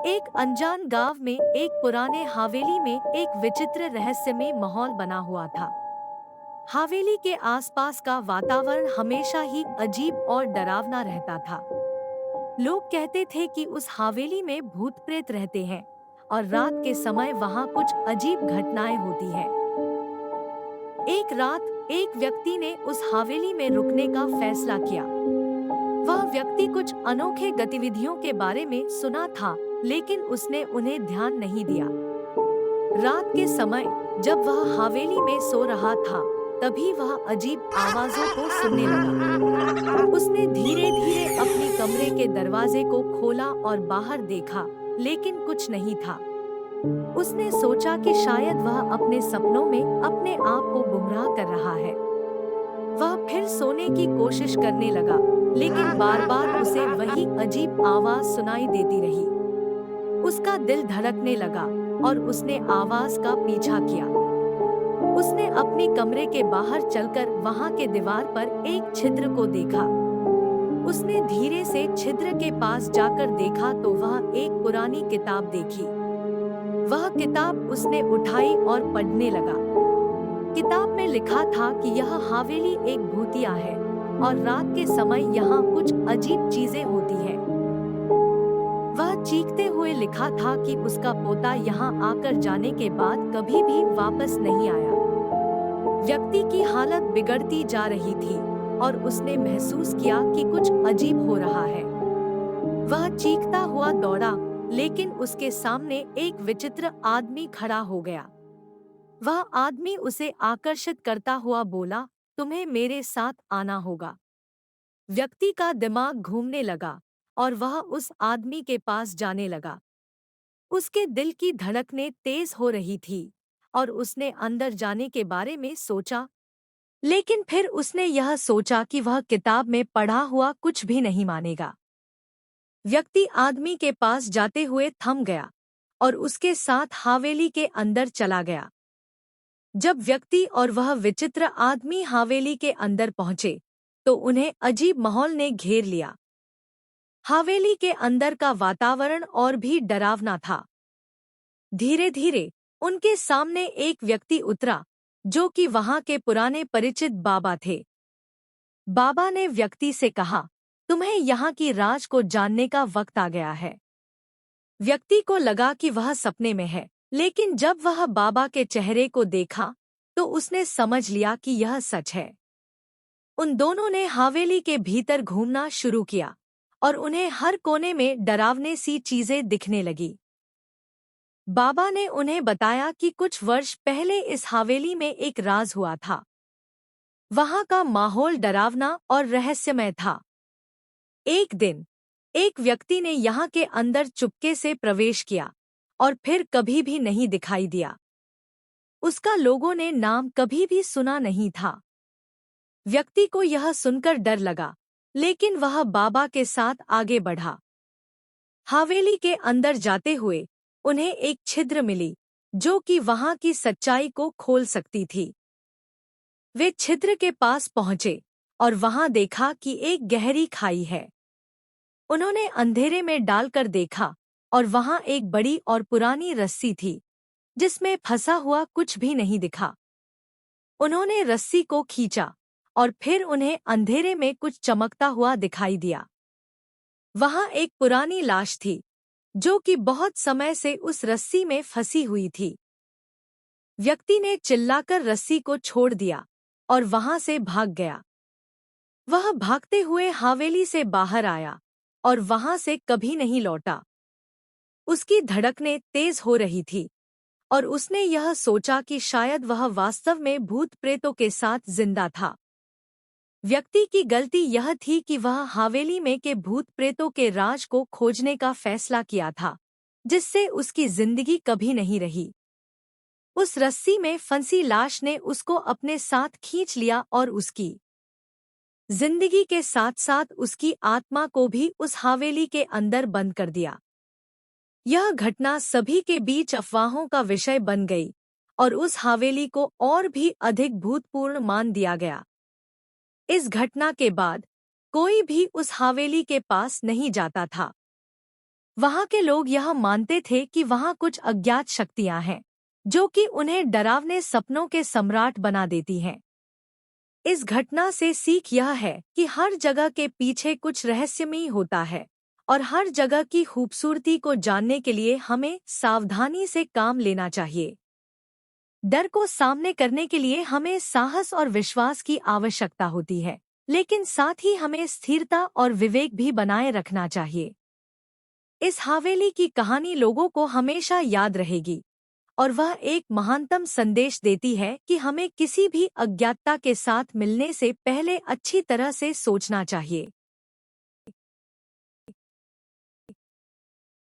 एक अनजान गांव में एक पुराने हवेली में एक विचित्र रहस्यमय माहौल बना हुआ था। हवेली के आसपास का वातावरण हमेशा ही अजीब और डरावना रहता था। लोग कहते थे कि उस हवेली में भूत प्रेत रहते हैं और रात के समय वहां कुछ अजीब घटनाएं होती हैं। एक रात एक व्यक्ति ने उस हवेली में रुकने का फैसला किया। वह व्यक्ति कुछ अनोखे गतिविधियों के बारे में सुना था, लेकिन उसने उन्हें ध्यान नहीं दिया। रात के समय जब वह हवेली में सो रहा था, तभी वह अजीब आवाजों को सुनने लगा। उसने धीरे-धीरे अपने कमरे के दरवाजे को खोला और बाहर देखा, लेकिन कुछ नहीं था। उसने सोचा कि शायद वह अपने सपनों में अपने आप को गुमराह कर रहा है। वह फिर सोने की कोशिश करने लगा, लेकिन बार-बार उसे वही अजीब आवाज सुनाई देती रही। उसका दिल धड़कने लगा और उसने आवाज का पीछा किया। उसने अपने कमरे के बाहर चलकर वहां के दीवार पर एक छिद्र को देखा। उसने धीरे से छिद्र के पास जाकर देखा तो वह एक पुरानी किताब देखी। वह किताब उसने उठाई और पढ़ने लगा। किताब में लिखा था कि यह हवेली एक भूतिया है और रात के समय यहाँ कुछ अजीब चीजें होती हैं। वह चीखते हुए लिखा था कि उसका पोता यहाँ आकर जाने के बाद कभी भी वापस नहीं आया। व्यक्ति की हालत बिगड़ती जा रही थी और उसने महसूस किया कि कुछ अजीब हो रहा है। वह चीखता हुआ दौड़ा, लेकिन उसके सामने एक विचित्र आदमी खड़ा हो गया। वह आदमी उसे आकर्षित करता हुआ बोला, तुम्हें मेरे साथ आना होगा। व्यक्ति का दिमाग घूमने लगा और वह उस आदमी के पास जाने लगा। उसके दिल की धड़कनें तेज हो रही थी और उसने अंदर जाने के बारे में सोचा, लेकिन फिर उसने यह सोचा कि वह किताब में पढ़ा हुआ कुछ भी नहीं मानेगा। व्यक्ति आदमी के पास जाते हुए थम गया और उसके साथ हवेली के अंदर चला गया। जब व्यक्ति और वह विचित्र आदमी हवेली के अंदर पहुंचे, तो उन्हें अजीब माहौल ने घेर लिया। हवेली के अंदर का वातावरण और भी डरावना था। धीरे-धीरे उनके सामने एक व्यक्ति उतरा, जो कि वहां के पुराने परिचित बाबा थे। बाबा ने व्यक्ति से कहा, तुम्हें यहाँ की राज को जानने का वक्त आ गया है। व्यक्ति को लगा कि वह सपने में है, लेकिन जब वह बाबा के चेहरे को देखा, तो उसने समझ लिया कि यह सच है। उन दोनों ने हवेली के भीतर घूमना शुरू किया और उन्हें हर कोने में डरावने सी चीजें दिखने लगी। बाबा ने उन्हें बताया कि कुछ वर्ष पहले इस हवेली में एक राज हुआ था। वहां का माहौल डरावना और रहस्यमय था। एक दिन एक व्यक्ति ने यहाँ के अंदर चुपके से प्रवेश किया और फिर कभी भी नहीं दिखाई दिया। उसका लोगों ने नाम कभी भी सुना नहीं था। व्यक्ति को यह सुनकर डर लगा, लेकिन वह बाबा के साथ आगे बढ़ा। हवेली के अंदर जाते हुए उन्हें एक छिद्र मिली, जो कि वहां की सच्चाई को खोल सकती थी। वे छिद्र के पास पहुंचे और वहां देखा कि एक गहरी खाई है। उन्होंने अंधेरे में डालकर देखा और वहां एक बड़ी और पुरानी रस्सी थी, जिसमें फंसा हुआ कुछ भी नहीं दिखा। उन्होंने रस्सी को खींचा और फिर उन्हें अंधेरे में कुछ चमकता हुआ दिखाई दिया। वहां एक पुरानी लाश थी, जो कि बहुत समय से उस रस्सी में फंसी हुई थी। व्यक्ति ने चिल्लाकर रस्सी को छोड़ दिया और वहां से भाग गया। वह भागते हुए हवेली से बाहर आया और वहां से कभी नहीं लौटा। उसकी धड़कनें तेज हो रही थी और उसने यह सोचा कि शायद वह वास्तव में भूत प्रेतों के साथ जिंदा था। व्यक्ति की गलती यह थी कि वह हवेली में के भूत प्रेतों के राज को खोजने का फैसला किया था, जिससे उसकी जिंदगी कभी नहीं रही। उस रस्सी में फंसी लाश ने उसको अपने साथ खींच लिया और उसकी जिंदगी के साथ-साथ उसकी आत्मा को भी उस हवेली के अंदर बंद कर दिया। यह घटना सभी के बीच अफवाहों का विषय बन गई और उस हवेली को और भी अधिक भूतपूर्ण मान दिया गया। इस घटना के बाद कोई भी उस हवेली के पास नहीं जाता था। वहाँ के लोग यह मानते थे कि वहाँ कुछ अज्ञात शक्तियाँ हैं, जो कि उन्हें डरावने सपनों के सम्राट बना देती हैं। इस घटना से सीख यह है कि हर जगह के पीछे कुछ रहस्यमयी होता है और हर जगह की खूबसूरती को जानने के लिए हमें सावधानी से काम लेना चाहिए। डर को सामने करने के लिए हमें साहस और विश्वास की आवश्यकता होती है, लेकिन साथ ही हमें स्थिरता और विवेक भी बनाए रखना चाहिए। इस हवेली की कहानी लोगों को हमेशा याद रहेगी और वह एक महानतम संदेश देती है कि हमें किसी भी अज्ञातता के साथ मिलने से पहले अच्छी तरह से सोचना चाहिए।